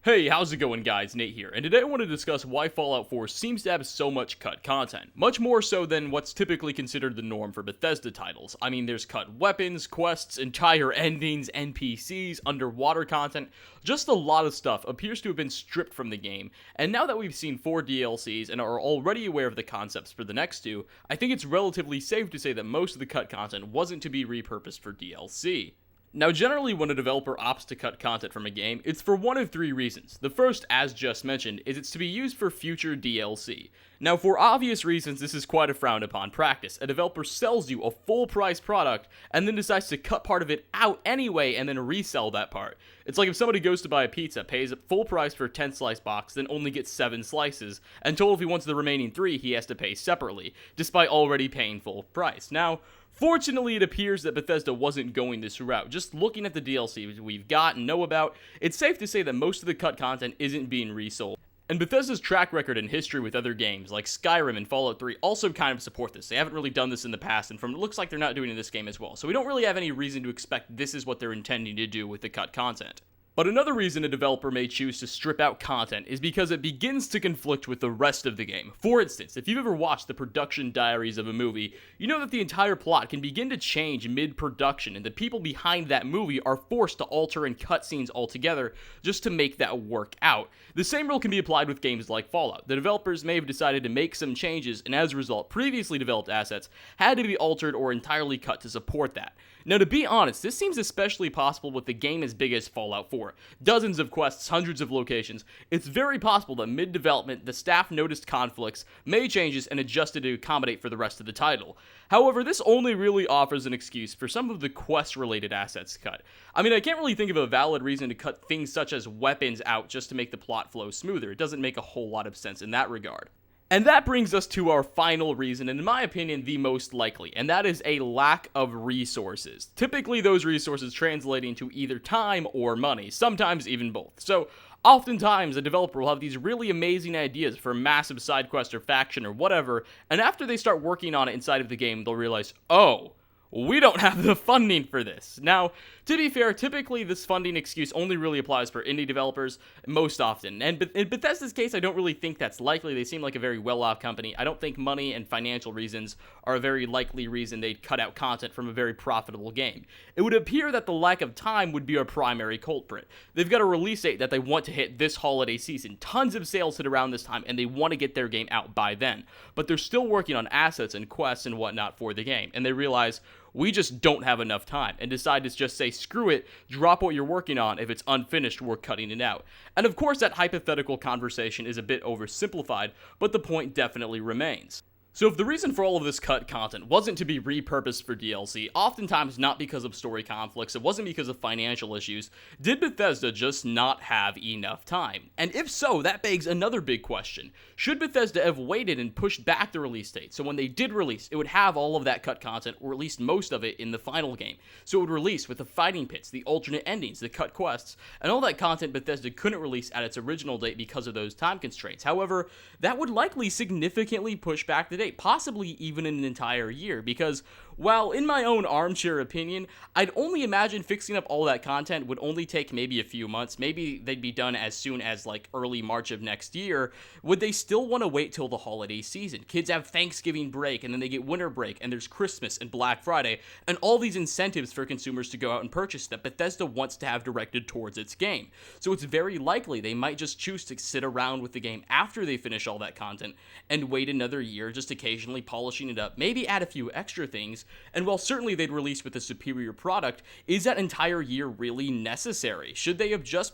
Hey, how's it going guys? Nate here, and today I want to discuss why Fallout 4 seems to have so much cut content. Much more so than what's typically considered the norm for Bethesda titles. I mean, there's cut weapons, quests, entire endings, NPCs, underwater content, just a lot of stuff appears to have been stripped from the game, and now that we've seen 4 DLCs and are already aware of the concepts for the next 2, I think it's relatively safe to say that most of the cut content wasn't to be repurposed for DLC. Now, generally, when a developer opts to cut content from a game, it's for one of 3 reasons. The first, as just mentioned, is it's to be used for future DLC. Now, for obvious reasons, this is quite a frowned upon practice. A developer sells you a full-price product, and then decides to cut part of it out anyway, and then resell that part. It's like if somebody goes to buy a pizza, pays full price for a 10-slice box, then only gets 7 slices, and told if he wants the remaining 3, he has to pay separately, despite already paying full price. Now, fortunately, it appears that Bethesda wasn't going this route. Just looking at the DLC we've got and know about, it's safe to say that most of the cut content isn't being resold. And Bethesda's track record and history with other games, like Skyrim and Fallout 3, also kind of support this. They haven't really done this in the past, and it looks like they're not doing it in this game as well. So we don't really have any reason to expect this is what they're intending to do with the cut content. But another reason a developer may choose to strip out content is because it begins to conflict with the rest of the game. For instance, if you've ever watched the production diaries of a movie, you know that the entire plot can begin to change mid-production, and the people behind that movie are forced to alter and cut scenes altogether just to make that work out. The same rule can be applied with games like Fallout. The developers may have decided to make some changes, and as a result, previously developed assets had to be altered or entirely cut to support that. Now, to be honest, this seems especially possible with the game as big as Fallout 4. Dozens of quests, hundreds of locations. It's very possible that mid-development, the staff noticed conflicts, made changes, and adjusted to accommodate for the rest of the title. However, this only really offers an excuse for some of the quest-related assets cut. I mean, I can't really think of a valid reason to cut things such as weapons out just to make the plot flow smoother. It doesn't make a whole lot of sense in that regard. And that brings us to our final reason, and in my opinion, the most likely, and that is a lack of resources. Typically, those resources translating to either time or money, sometimes even both. So, oftentimes, a developer will have these really amazing ideas for a massive side quest or faction or whatever, and after they start working on it inside of the game, they'll realize, oh, we don't have the funding for this. Now, to be fair, typically this funding excuse only really applies for indie developers most often. And in Bethesda's case, I don't really think that's likely. They seem like a very well-off company. I don't think money and financial reasons are a very likely reason they'd cut out content from a very profitable game. It would appear that the lack of time would be our primary culprit. They've got a release date that they want to hit this holiday season. Tons of sales hit around this time, and they want to get their game out by then. But they're still working on assets and quests and whatnot for the game, and they realize, we just don't have enough time, and decide to just say, screw it, drop what you're working on. If it's unfinished, we're cutting it out. And of course, that hypothetical conversation is a bit oversimplified, but the point definitely remains. So if the reason for all of this cut content wasn't to be repurposed for DLC, oftentimes not because of story conflicts, it wasn't because of financial issues, did Bethesda just not have enough time? And if so, that begs another big question. Should Bethesda have waited and pushed back the release date, so when they did release, it would have all of that cut content, or at least most of it, in the final game? So it would release with the fighting pits, the alternate endings, the cut quests, and all that content Bethesda couldn't release at its original date because of those time constraints. However, that would likely significantly push back the date, possibly even an entire year, because, while in my own armchair opinion, I'd only imagine fixing up all that content would only take maybe a few months. Maybe they'd be done as soon as like early March of next year. Would they still want to wait till the holiday season? Kids have Thanksgiving break, and then they get winter break, and there's Christmas and Black Friday, and all these incentives for consumers to go out and purchase that Bethesda wants to have directed towards its game. So it's very likely they might just choose to sit around with the game after they finish all that content and wait another year, just occasionally polishing it up, maybe add a few extra things. And while certainly they'd release with a superior product, is that entire year really necessary? Should they have just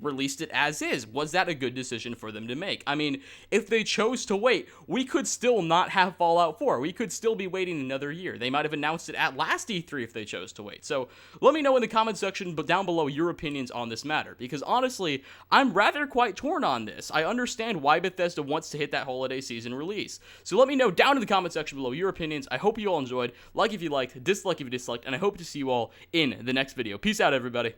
released it as is? Was that a good decision for them to make? I mean, if they chose to wait, we could still not have Fallout 4. We could still be waiting another year. They might have announced it at last E3 if they chose to wait. So let me know in the comment section down below your opinions on this matter, because honestly, I'm rather quite torn on this. I understand why Bethesda wants to hit that holiday season release. So let me know down in the comment section below your opinions. I hope you all enjoyed. Like if you liked, dislike if you disliked, and I hope to see you all in the next video. Peace out, everybody.